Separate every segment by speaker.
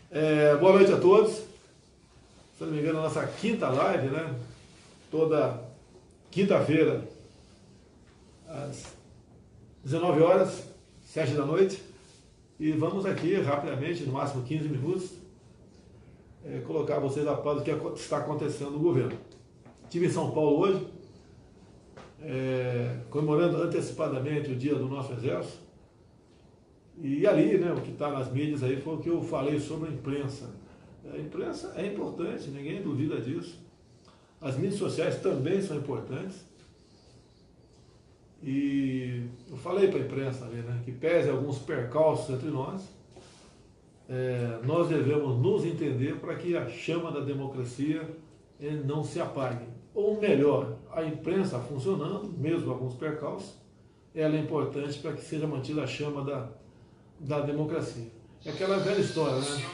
Speaker 1: Boa noite a todos. Se não me engano, a nossa quinta live, né? Toda quinta-feira, às 19 horas, 7 da noite. E vamos aqui, rapidamente, no máximo 15 minutos, colocar vocês a par do que está acontecendo no governo. Estive em São Paulo hoje, comemorando antecipadamente o dia do nosso Exército. E ali, né, o que está nas mídias aí foi o que eu falei sobre a imprensa. A imprensa é importante, ninguém duvida disso. As mídias sociais também são importantes. E eu falei para a imprensa ali, né, que pese alguns percalços entre nós, nós devemos nos entender para que a chama da democracia não se apague. Ou melhor, a imprensa funcionando, mesmo alguns percalços, ela é importante para que seja mantida a chama da democracia. É aquela velha história, né?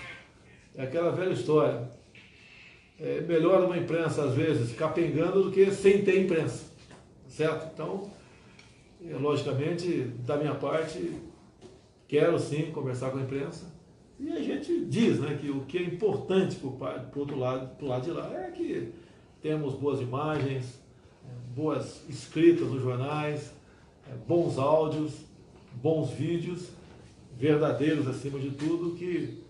Speaker 1: É aquela velha história. É melhor uma imprensa, às vezes, capengando do que sem ter imprensa. Certo? Então, logicamente, da minha parte, quero sim conversar com a imprensa. E a gente diz, né, que o que é importante para o outro lado, pro lado de lá, é que temos boas imagens, boas escritas nos jornais, bons áudios, bons vídeos, verdadeiros acima de tudo, que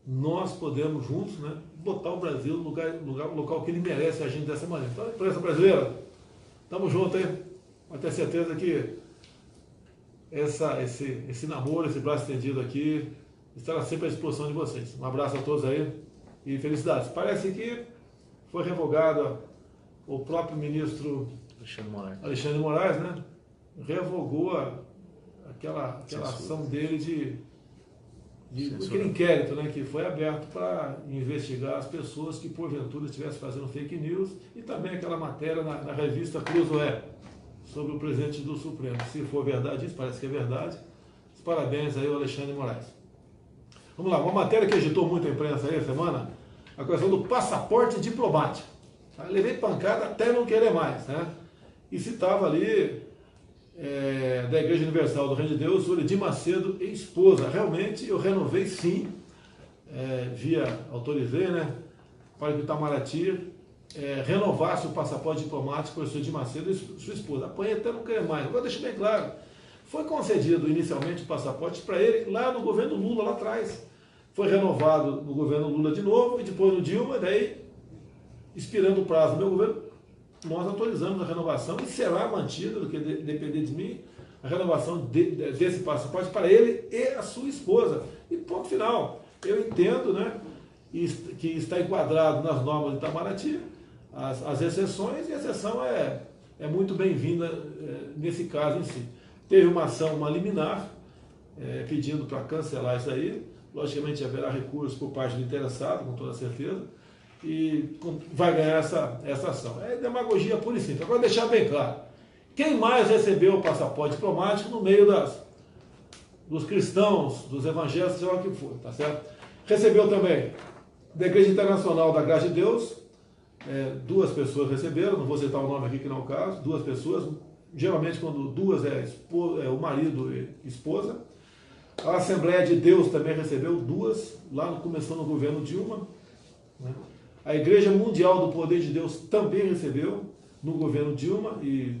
Speaker 1: nós podemos juntos, né, botar o Brasil no local que ele merece, agindo dessa maneira. Então, a imprensa brasileira, estamos juntos, hein? Pode ter certeza que esse namoro, esse braço estendido aqui, estará sempre à disposição de vocês. Um abraço a todos aí e felicidades. Parece que foi revogado o próprio ministro Alexandre Moraes, né? Revogou aquela ação dele aquele inquérito, né, que foi aberto para investigar as pessoas que porventura estivessem fazendo fake news, e também aquela matéria na revista Cruzoé sobre o presidente do Supremo. Se for verdade isso, parece que é verdade. Parabéns aí ao Alexandre Moraes. Vamos lá, uma matéria que agitou muito a imprensa aí a semana, a questão do passaporte diplomático. Levei pancada até não querer mais, né? E citava ali da Igreja Universal do Reino de Deus, o Edir Macedo e esposa. Realmente eu renovei sim, autorizei, né, para que o Itamaraty renovasse o passaporte diplomático para o Edir Macedo e sua esposa. Apanhei até não querer mais. Agora deixa bem claro, foi concedido inicialmente o passaporte para ele lá no governo Lula, lá atrás. Foi renovado no governo Lula de novo, e depois no Dilma, daí, expirando o prazo do meu governo, nós autorizamos a renovação e será mantida, do que depender de mim, a renovação desse passaporte para ele e a sua esposa. E ponto final. Eu entendo, né, que está enquadrado nas normas de Itamaraty as exceções, e a exceção é muito bem-vinda nesse caso em si. Teve uma ação, uma liminar, pedindo para cancelar isso aí. Logicamente haverá recurso por parte do interessado, com toda certeza, e vai ganhar essa ação. É demagogia pura e simples. Agora deixar bem claro, quem mais recebeu o passaporte diplomático no meio dos cristãos, dos evangélicos, seja lá o que for, tá certo? Recebeu também da Igreja Internacional da Graça de Deus, duas pessoas receberam, não vou citar o nome aqui que não é o caso, duas pessoas, geralmente quando duas o marido e esposa. A Assembleia de Deus também recebeu duas, começou no governo Dilma, né? A Igreja Mundial do Poder de Deus também recebeu no governo Dilma, e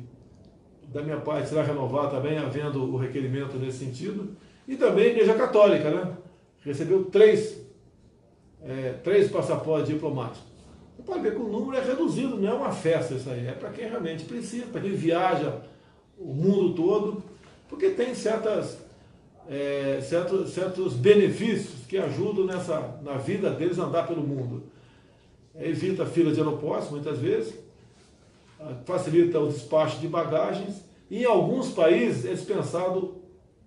Speaker 1: da minha parte será renovado também, havendo o requerimento nesse sentido. E também a Igreja Católica, né? Recebeu três passaportes diplomáticos. Você pode ver que o número é reduzido, não é uma festa isso aí, é para quem realmente precisa, para quem viaja o mundo todo, porque tem certos benefícios que ajudam na vida deles a andar pelo mundo. Evita fila de aeroportos, muitas vezes, facilita o despacho de bagagens, e em alguns países é dispensado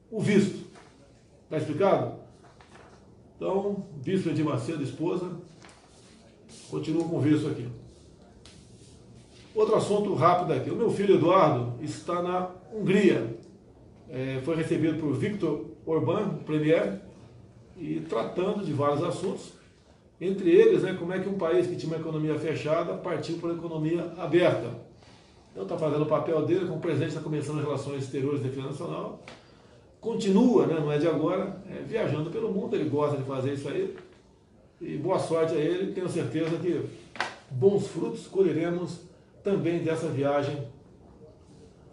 Speaker 1: o visto. Está explicado? Então, bispo Edir Macedo, esposa, continua com o visto aqui. Outro assunto rápido aqui. O meu filho Eduardo está na Hungria. Foi recebido por Viktor Orbán, premier, e tratando de vários assuntos. Entre eles, né, como é que um país que tinha uma economia fechada partiu para uma economia aberta. Então está fazendo o papel dele como presidente da Comissão de Relações Exteriores e Defesa Nacional. Continua, né, não é de agora, viajando pelo mundo, ele gosta de fazer isso aí. E boa sorte a ele, tenho certeza que bons frutos colheremos também dessa viagem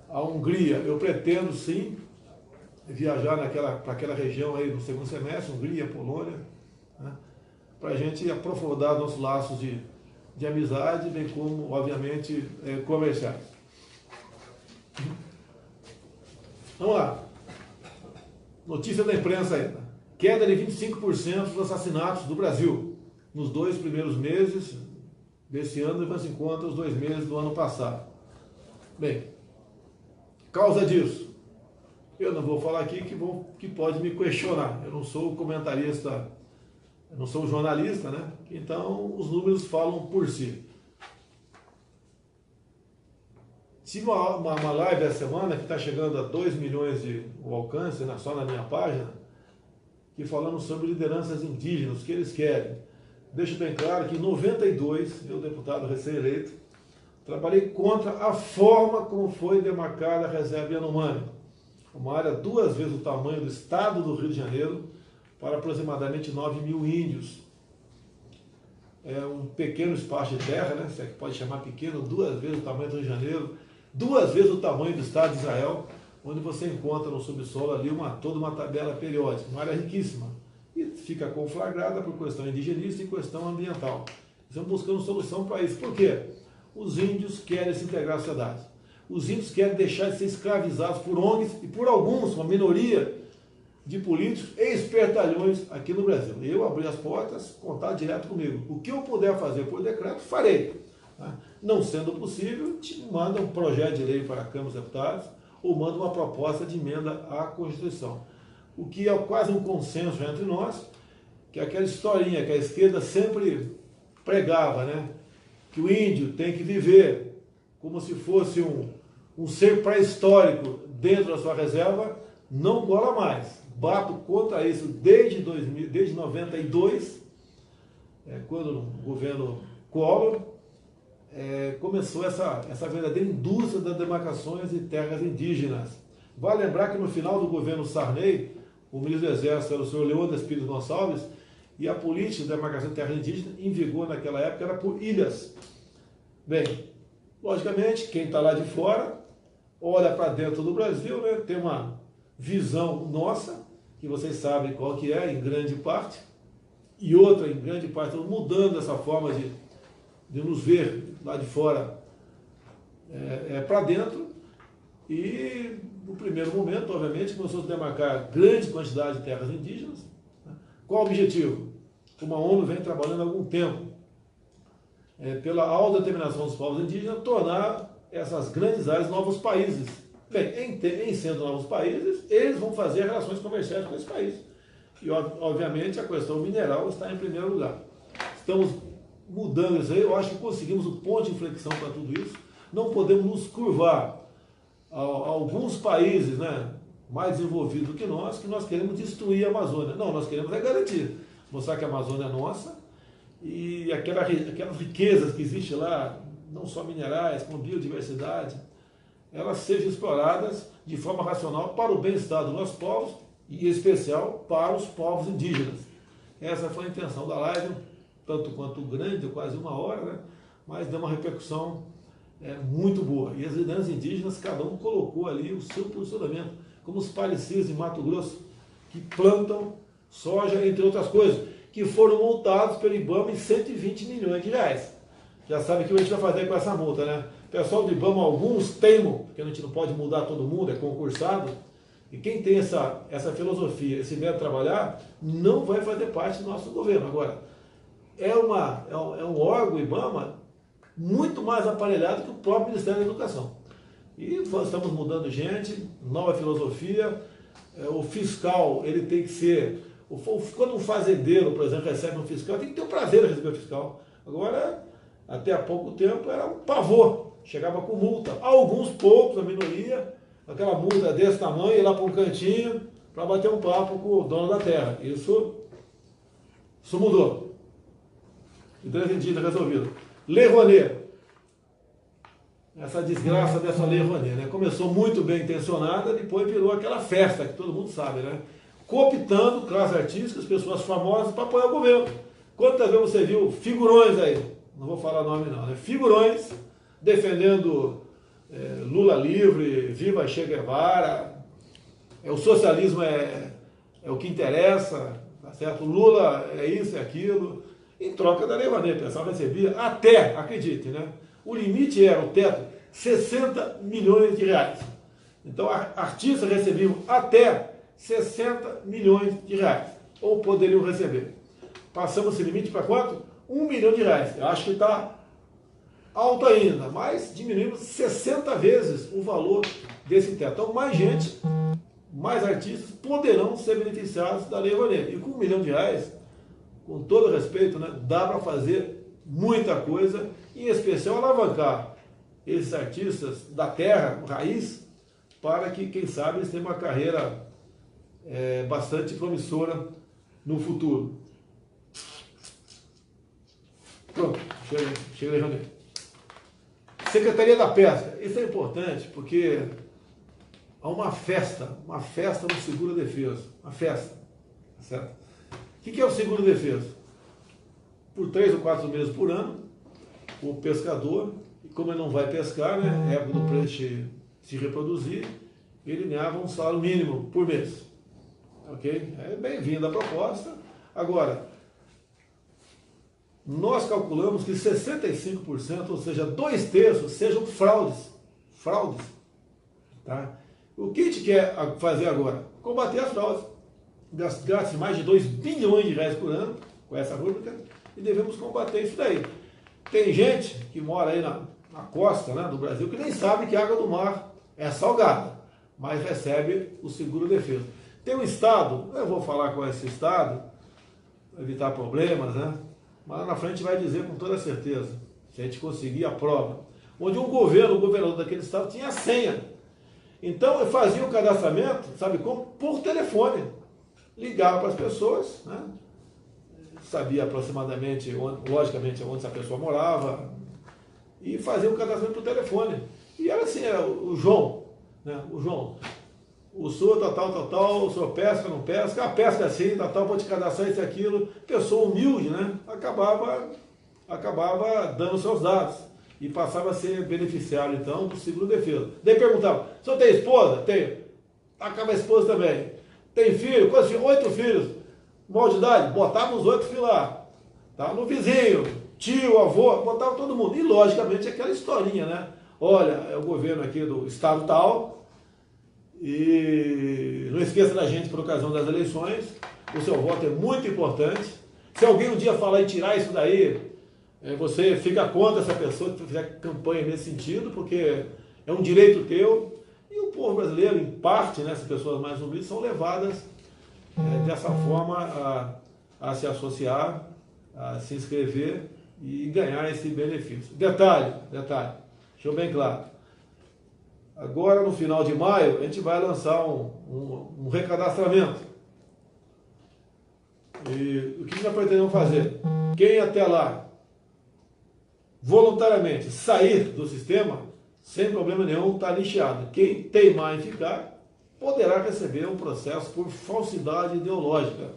Speaker 1: à Hungria. Eu pretendo sim viajar para aquela região aí no segundo semestre, Hungria, Polônia, né, para a gente aprofundar nossos laços de amizade, bem como, obviamente, comerciais. Vamos lá. Notícia da imprensa ainda. Queda de 25% dos assassinatos do Brasil nos 2 primeiros meses desse ano, levando em conta os 2 meses do ano passado. Bem, causa disso, eu não vou falar aqui que pode me questionar. Eu não sou comentarista, eu não sou jornalista, né? Então os números falam por si. Tive uma live essa semana que está chegando a 2 milhões de alcance, né, só na minha página, que falando sobre lideranças indígenas, o que eles querem. Deixo bem claro que em 92, eu, deputado recém-eleito, trabalhei contra a forma como foi demarcada a reserva Yanomami, uma área 2 vezes o tamanho do estado do Rio de Janeiro, para aproximadamente 9 mil índios. É um pequeno espaço de terra, né, se é que pode chamar pequeno, 2 vezes o tamanho do Rio de Janeiro, 2 vezes o tamanho do estado de Israel, onde você encontra no subsolo ali toda uma tabela periódica, uma área riquíssima, e fica conflagrada por questão indigenista e questão ambiental. Estamos buscando solução para isso. Por quê? Os índios querem se integrar à sociedade. Os índios querem deixar de ser escravizados por ONGs e por alguns, uma minoria de políticos e espertalhões aqui no Brasil. Eu abri as portas, contato direto comigo. O que eu puder fazer por decreto, farei. Tá? Não sendo possível, manda um projeto de lei para a Câmara dos Deputados ou manda uma proposta de emenda à Constituição. O que é quase um consenso entre nós, que é aquela historinha que a esquerda sempre pregava, né? Que o índio tem que viver como se fosse um ser pré-histórico dentro da sua reserva, não cola mais. Bato contra isso desde 92, quando o governo Collor começou essa verdadeira indústria das demarcações de terras indígenas. Vale lembrar que no final do governo Sarney, o ministro do Exército era o senhor Leônidas Pires Gonçalves, e a política de demarcação de terras indígenas em vigor naquela época era por ilhas. Bem, logicamente, quem está lá de fora olha para dentro do Brasil, né, tem uma visão nossa, que vocês sabem qual que é, em grande parte, e outra, em grande parte, mudando essa forma de nos ver lá de fora para dentro. E no primeiro momento, obviamente, começou a se demarcar grande quantidade de terras indígenas. Né? Qual o objetivo? Como a ONU vem trabalhando há algum tempo, pela autodeterminação dos povos indígenas, tornar essas grandes áreas novos países. Bem, em sendo novos países, eles vão fazer relações comerciais com esse país. E, obviamente, a questão mineral está em primeiro lugar. Estamos mudando isso aí, eu acho que conseguimos o ponto de inflexão para tudo isso. Não podemos nos curvar a alguns países, né, mais desenvolvidos do que nós queremos destruir a Amazônia. Não, nós queremos garantir, mostrar que a Amazônia é nossa e aquelas riquezas que existem lá, não só minerais, como biodiversidade, elas sejam exploradas de forma racional para o bem-estar dos nossos povos e, em especial, para os povos indígenas. Essa foi a intenção da live, tanto quanto grande, quase 1 hora, né? Mas deu uma repercussão muito boa. E as lideranças indígenas, cada um colocou ali o seu posicionamento, como os parecidos em Mato Grosso, que plantam soja, entre outras coisas, que foram multados pelo IBAMA em 120 milhões de reais. Já sabe o que a gente vai fazer com essa multa, né? O pessoal do IBAMA, alguns teimam, porque a gente não pode mudar todo mundo, é concursado, e quem tem essa filosofia, esse medo de trabalhar, não vai fazer parte do nosso governo. Agora, é um órgão, o IBAMA, muito mais aparelhado que o próprio Ministério da Educação. E nós estamos mudando gente, nova filosofia, o fiscal, ele tem que ser... Quando um fazendeiro, por exemplo, recebe um fiscal, tem que ter o prazer de receber o fiscal. Agora, até há pouco tempo, era um pavor, chegava com multa. Alguns poucos, a minoria, aquela multa desse tamanho, ir lá para um cantinho, para bater um papo com o dono da terra. Isso mudou. Então, entendido, resolvido. Lei Rouanet. Essa desgraça dessa Lei Rouanet, né? Começou muito bem intencionada, depois virou aquela festa que todo mundo sabe, né? Cooptando classes artísticas, pessoas famosas para apoiar o governo. Quantas vezes você viu figurões aí, não vou falar nome não, né? Figurões defendendo Lula livre, viva Che Guevara, o socialismo é o que interessa, tá certo? Lula é isso, é aquilo, em troca da Lei Rouanet, o pessoal recebia até, acredite, né? O limite era, o teto, 60 milhões de reais. Então, artistas recebiam até 60 milhões de reais, ou poderiam receber. Passamos esse limite para quanto? 1 milhão de reais. Eu acho que está alto ainda, mas diminuímos 60 vezes o valor desse teto. Então, mais gente, mais artistas poderão ser beneficiados da Lei Rouanet. E com 1 milhão de reais, com todo respeito, né, dá para fazer muita coisa, em especial alavancar esses artistas da terra, raiz, para que, quem sabe, eles tenham uma carreira bastante promissora no futuro. Pronto, chega aí, Rony. Secretaria da Pesca. Isso é importante porque há uma festa no seguro-defeso. Uma festa, certo? O que é o seguro-defeso? Por 3 ou 4 meses por ano, o pescador, como ele não vai pescar, né, época do peixe se reproduzir, ele ganhava um salário mínimo por mês. Ok? É bem-vinda a proposta. Agora, nós calculamos que 65%, ou seja, 2/3, sejam fraudes. Fraudes. Tá? O que a gente quer fazer agora? Combater as fraudes. Gasta mais de 2 bilhões de reais por ano com essa rúbrica e devemos combater isso daí. Tem gente que mora aí na costa, né, do Brasil que nem sabe que a água do mar é salgada, mas recebe o seguro-defeso. Tem um estado, eu vou falar com esse estado, para evitar problemas, né? Mas lá na frente vai dizer com toda certeza, se a gente conseguir a prova, onde o governador daquele estado tinha a senha. Então eu fazia o cadastramento, sabe como? Por telefone. Ligava para as pessoas, né? Sabia aproximadamente, logicamente, onde essa pessoa morava, e fazia o cadastramento por telefone. E era assim, era o João, né? O João, o senhor tal, o senhor pesca, não pesca, pesca assim, tal, pode cadastrar isso e aquilo. Pessoa humilde, né? Acabava dando seus dados e passava a ser beneficiário, então, do seguro-defeso. Daí perguntava, o senhor tem esposa? Tenho. Acaba a esposa também. Tem filho? Quantos filhos? 8 filhos. Mal de idade? Botava os 8 filhos lá. Tá? No vizinho, tio, avô, botava todo mundo. E, logicamente, aquela historinha, né? Olha, é o governo aqui do estado tal, e não esqueça da gente por ocasião das eleições, o seu voto é muito importante. Se alguém um dia falar em tirar isso daí, você fica contra essa pessoa que fizer campanha nesse sentido, porque é um direito teu, e o povo brasileiro, em parte, né, essas pessoas mais humildes, são levadas dessa forma a se associar, a se inscrever e ganhar esse benefício. Detalhe, deixa bem claro. Agora, no final de maio, a gente vai lançar um recadastramento. E o que nós pretendemos fazer? Quem até lá voluntariamente sair do sistema, sem problema nenhum, está lixado. Quem teimar em ficar, poderá receber um processo por falsidade ideológica.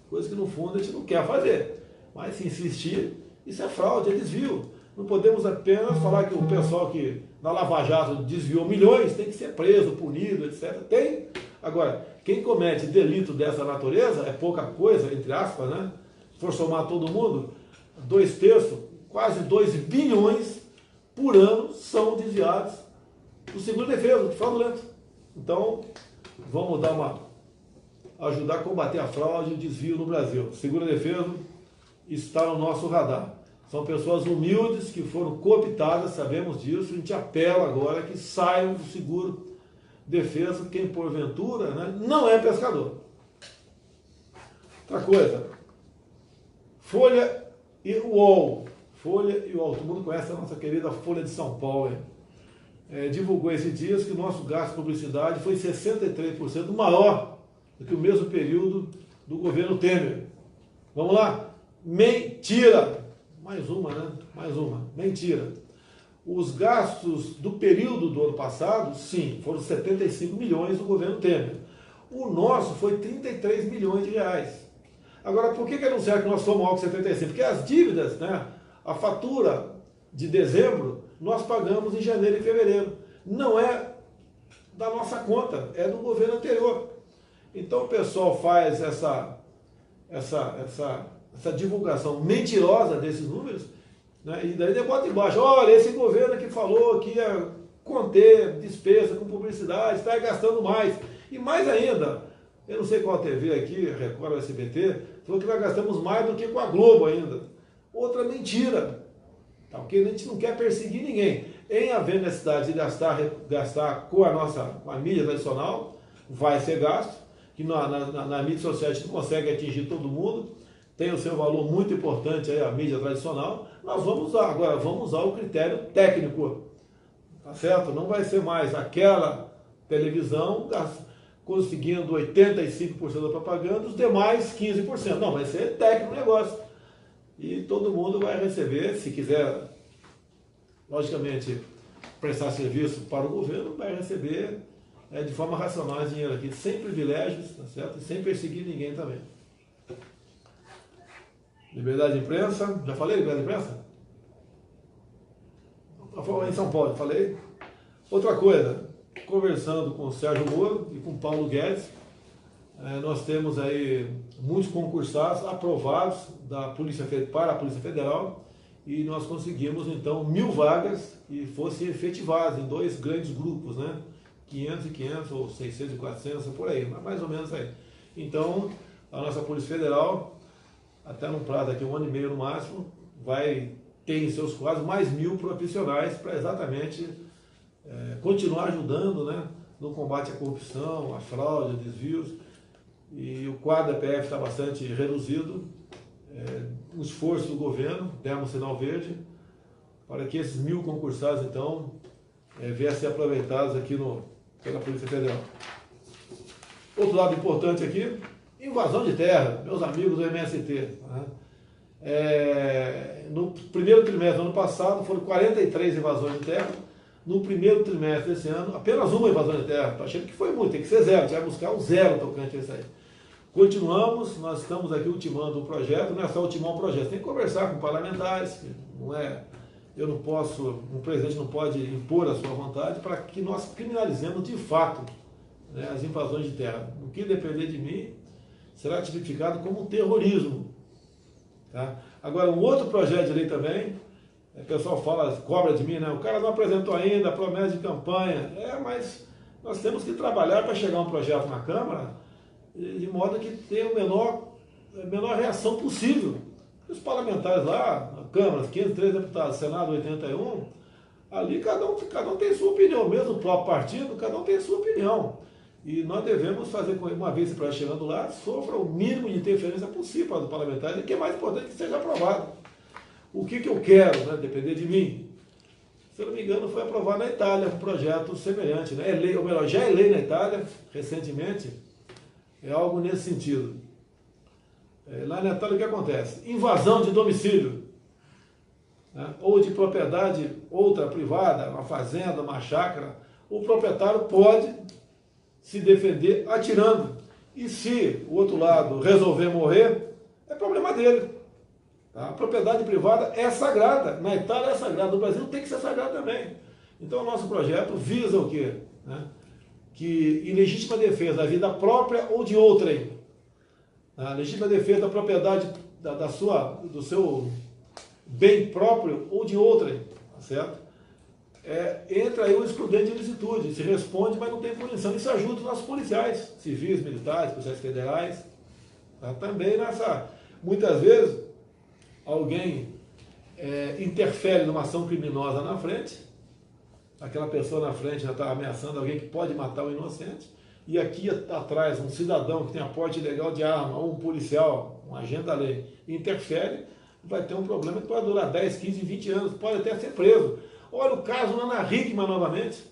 Speaker 1: Coisa que, no fundo, a gente não quer fazer. Mas, se insistir, isso é fraude, é desvio. Não podemos apenas falar que o pessoal que na Lava Jato desviou milhões tem que ser preso, punido, etc. Tem. Agora, quem comete delito dessa natureza é pouca coisa, entre aspas, né? Se for somar todo mundo, 2/3, quase 2 bilhões por ano são desviados do seguro-defeso, fraudulento. Então, vamos ajudar a combater a fraude e o desvio no Brasil. Seguro-defeso está no nosso radar. São pessoas humildes que foram cooptadas, sabemos disso, a gente apela agora que saiam do seguro-defeso quem porventura, né, não é pescador. Outra coisa, Folha e UOL. Folha e UOL, todo mundo conhece a nossa querida Folha de São Paulo. Divulgou esses dias que o nosso gasto de publicidade foi 63% maior do que o mesmo período do governo Temer. Vamos lá? Mentira! Mais uma, né? Mais uma. Mentira. Os gastos do período do ano passado, sim, foram 75 milhões do governo Temer. O nosso foi 33 milhões de reais. Agora, por que anunciaram que nós somos maior que 75? Porque as dívidas, né, a fatura de dezembro, nós pagamos em janeiro e fevereiro. Não é da nossa conta, é do governo anterior. Então o pessoal faz essa divulgação mentirosa desses números, né, e daí bota embaixo, olha, esse governo que falou que ia conter despesa com publicidade, está gastando mais. E mais ainda, eu não sei qual TV aqui, Record ou SBT, falou que nós gastamos mais do que com a Globo ainda. Outra mentira. Tá, porque a gente não quer perseguir ninguém. Em haver necessidade de gastar com a mídia tradicional, vai ser gasto, que na mídia social a gente não consegue atingir todo mundo, tem o seu valor muito importante aí, a mídia tradicional, nós vamos usar. Agora, vamos usar o critério técnico, tá certo? Não vai ser mais aquela televisão conseguindo 85% da propaganda, os demais 15%. Não, vai ser técnico o negócio. E todo mundo vai receber, se quiser, logicamente, prestar serviço para o governo, vai receber de forma racional esse dinheiro aqui, sem privilégios, tá certo? E sem perseguir ninguém também. Liberdade de imprensa, já falei liberdade de imprensa? Em São Paulo, já falei. Outra coisa, conversando com o Sérgio Moro e com o Paulo Guedes, nós temos aí muitos concursados aprovados para a Polícia Federal e nós conseguimos então 1.000 vagas e fossem efetivadas em 2 grandes grupos, né? 500 e 500 ou 600 e 400, por aí, mais ou menos aí. Então, a nossa Polícia Federal, até num prazo aqui 1 ano e meio no máximo, vai ter em seus quadros mais 1.000 profissionais para exatamente continuar ajudando, né, no combate à corrupção, à fraude, a desvios. E o quadro da PF está bastante reduzido. Um esforço do governo, demos sinal verde, para que esses 1.000 concursados, então, viessem aproveitados aqui pela Polícia Federal. Outro lado importante aqui, invasão de terra, meus amigos do MST. Né? No primeiro trimestre do ano passado, foram 43 invasões de terra. No primeiro trimestre desse ano, apenas uma invasão de terra. Estou achando que foi muito, tem que ser zero, a gente vai buscar o zero tocante a isso aí. Continuamos, nós estamos aqui ultimando o projeto, não é só ultimar o projeto, tem que conversar com parlamentares, não é, eu não posso, um presidente não pode impor a sua vontade para que nós criminalizemos de fato, né, as invasões de terra. O que depender de mim será tipificado como terrorismo. Tá? Agora, um outro projeto de lei também, o pessoal cobra de mim, né? O cara não apresentou ainda, promessa de campanha. Mas nós temos que trabalhar para chegar um projeto na Câmara de modo que tenha a menor reação possível. Os parlamentares lá, na Câmara, 503 deputados, Senado 81, ali cada um tem sua opinião, mesmo o próprio partido, cada um tem sua opinião. E nós devemos fazer, uma vez esse projeto chegando lá, sofra o mínimo de interferência possível para os parlamentares, e que é mais importante que seja aprovado. O que eu quero, né, depender de mim? Se eu não me engano, foi aprovado na Itália um projeto semelhante, né? Ou melhor, já é lei na Itália, recentemente, é algo nesse sentido. Lá na Itália o que acontece? Invasão de domicílio, né? Ou de propriedade outra privada, uma fazenda, uma chácara, o proprietário pode se defender atirando. E se o outro lado resolver morrer, é problema dele. Tá? A propriedade privada é sagrada. Na Itália é sagrada, no Brasil tem que ser sagrada também. Então o nosso projeto visa o quê? Né? Que em legítima defesa da vida própria ou de outrem, a legítima defesa da propriedade do seu bem próprio ou de outrem, tá certo? Entra aí o excludente de ilicitude, se responde, mas não tem punição. Isso ajuda os nossos policiais, civis, militares, policiais federais. Tá? Também muitas vezes, alguém interfere numa ação criminosa na frente, aquela pessoa na frente já está ameaçando alguém que pode matar o inocente, e aqui atrás um cidadão que tem aporte ilegal de arma, ou um policial, um agente da lei, interfere, vai ter um problema que pode durar 10, 15, 20 anos, pode até ser preso. Olha o caso Ana Hickman novamente.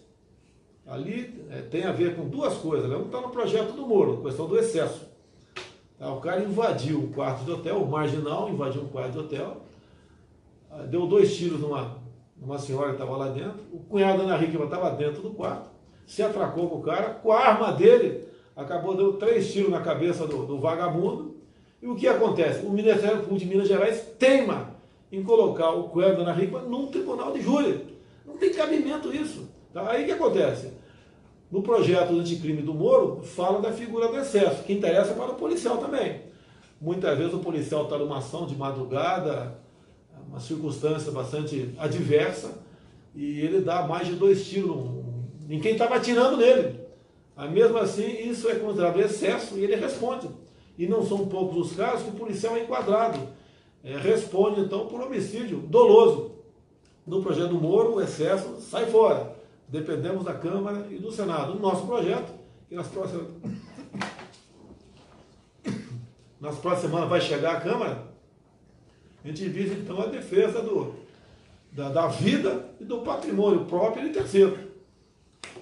Speaker 1: Ali tem a ver com duas coisas. Um está no projeto do Moro, questão do excesso. O cara invadiu um quarto de hotel, o marginal invadiu um quarto de hotel, deu 2 tiros numa senhora que estava lá dentro, o cunhado da Ana Hickman estava dentro do quarto, se atracou com o cara, com a arma dele, acabou dando 3 tiros na cabeça do vagabundo, E o que acontece? O Ministério Público de Minas Gerais teima em colocar o Coelho da Ana Hickman num tribunal de júri. Não tem cabimento isso. Tá? Aí o que acontece? No projeto anticrime do Moro, fala da figura do excesso, que interessa para o policial também. Muitas vezes o policial está numa ação de madrugada, uma circunstância bastante adversa, e ele dá mais de 2 tiros em quem estava atirando nele. Mesmo assim, isso é considerado excesso e ele responde. E não são poucos os casos que o policial é enquadrado. Responde, então, por homicídio doloso. No projeto do Moro, o excesso sai fora. Dependemos da Câmara e do Senado. No nosso projeto, que nas próximas semanas vai chegar à Câmara, a gente visa, então, a defesa da vida e do patrimônio próprio e de terceiro.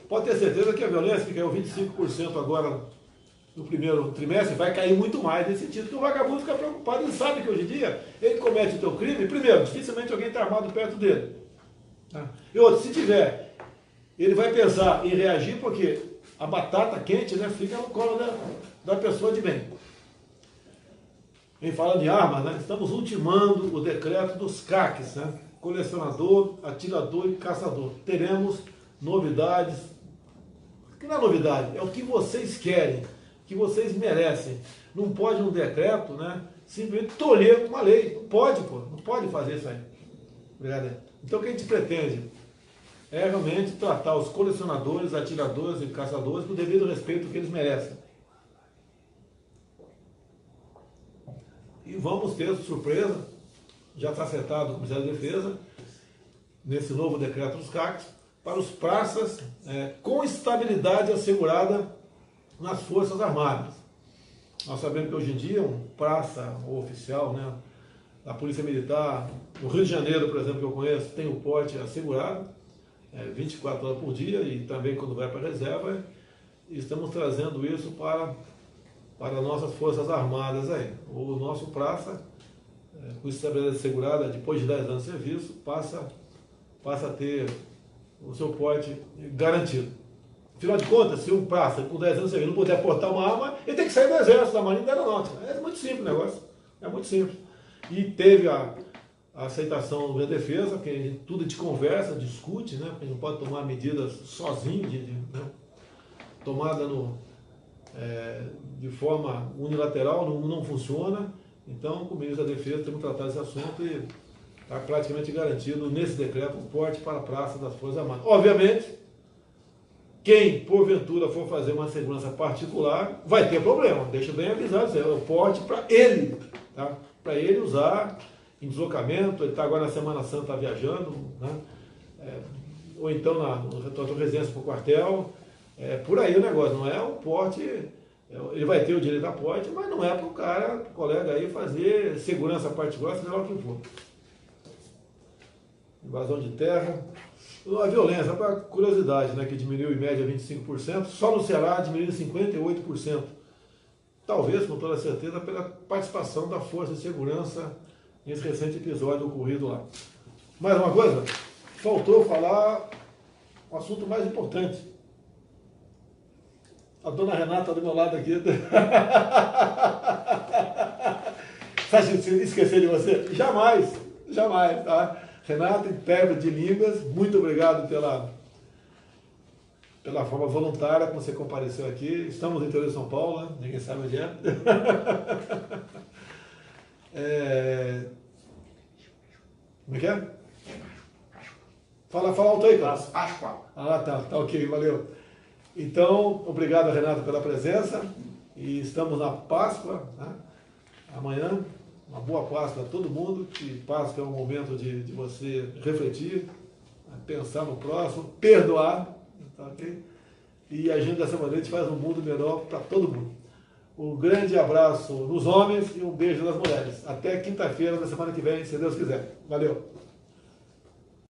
Speaker 1: Pode ter certeza que a violência, que caiu 25% agora no primeiro trimestre, vai cair muito mais nesse sentido, porque o vagabundo fica preocupado, ele sabe que hoje em dia ele comete o teu crime, primeiro, dificilmente alguém está armado perto dele. E outro, se tiver, ele vai pensar em reagir porque a batata quente, né, fica no colo da pessoa de bem. Em falando de armas, né, estamos ultimando o decreto dos CACs, né, colecionador, atirador e caçador. Teremos novidades. Que não é novidade, é o que vocês querem, que vocês merecem. Não pode um decreto, né, simplesmente tolher uma lei. Não pode, pô, não pode fazer isso aí. Obrigado. Então o que a gente pretende é realmente tratar os colecionadores, atiradores e caçadores com o devido respeito que eles merecem. E vamos ter surpresa, já está acertado o Comissário de Defesa, nesse novo decreto dos CACs, para os praças com estabilidade assegurada nas Forças Armadas. Nós sabemos que hoje em dia um praça ou oficial, né, da Polícia Militar, no Rio de Janeiro, por exemplo, que eu conheço, tem o porte assegurado, 24 horas por dia, e também quando vai para a reserva, e estamos trazendo isso para nossas Forças Armadas aí. O nosso praça, com estabilidade assegurada, depois de 10 anos de serviço, passa a ter o seu porte garantido. Afinal de contas, se um praça com 10 anos de serviço não puder portar uma arma, ele tem que sair do Exército, da Marinha e da Aeronáutica. É muito simples o negócio. É muito simples. E teve a aceitação da defesa, que tudo de conversa, discute, né? Porque a gente não pode tomar medidas sozinho, né? Tomada de forma unilateral, não funciona. Então, com o ministro da Defesa, temos que tratar esse assunto e está praticamente garantido nesse decreto o porte para a praça das Forças Armadas. Obviamente, quem porventura for fazer uma segurança particular vai ter problema. Deixa bem avisado, é o porte para ele, tá? Para ele usar em deslocamento. Ele está agora na Semana Santa, está viajando, né? Ou então na residência para o quartel. Por aí o negócio, não é o porte. Ele vai ter o direito a porte, mas não é para o cara, pro colega aí, fazer segurança particular, seja lá o que for. Invasão de terra. A violência, para curiosidade, né, que diminuiu em média 25%, só no Ceará diminuiu 58%. Talvez, com toda certeza, pela participação da Força de Segurança nesse recente episódio ocorrido lá. Mais uma coisa, faltou falar o assunto mais importante. A dona Renata do meu lado aqui. Você acha que esquecer de você? Jamais, jamais, tá? Renata, intérprete de línguas, muito obrigado pela forma voluntária que você compareceu aqui. Estamos no interior de São Paulo, né? Ninguém sabe onde é. Como é que é? Fala alto aí, cara.
Speaker 2: Páscoa.
Speaker 1: Tá ok, valeu. Então, obrigado, Renato, pela presença. E estamos na Páscoa, né? Amanhã. Uma boa Páscoa a todo mundo, que Páscoa é um momento de você refletir, pensar no próximo, perdoar, tá, okay? E agindo dessa maneira a gente faz um mundo melhor para todo mundo. Um grande abraço nos homens e um beijo nas mulheres. Até quinta-feira da semana que vem, se Deus quiser. Valeu!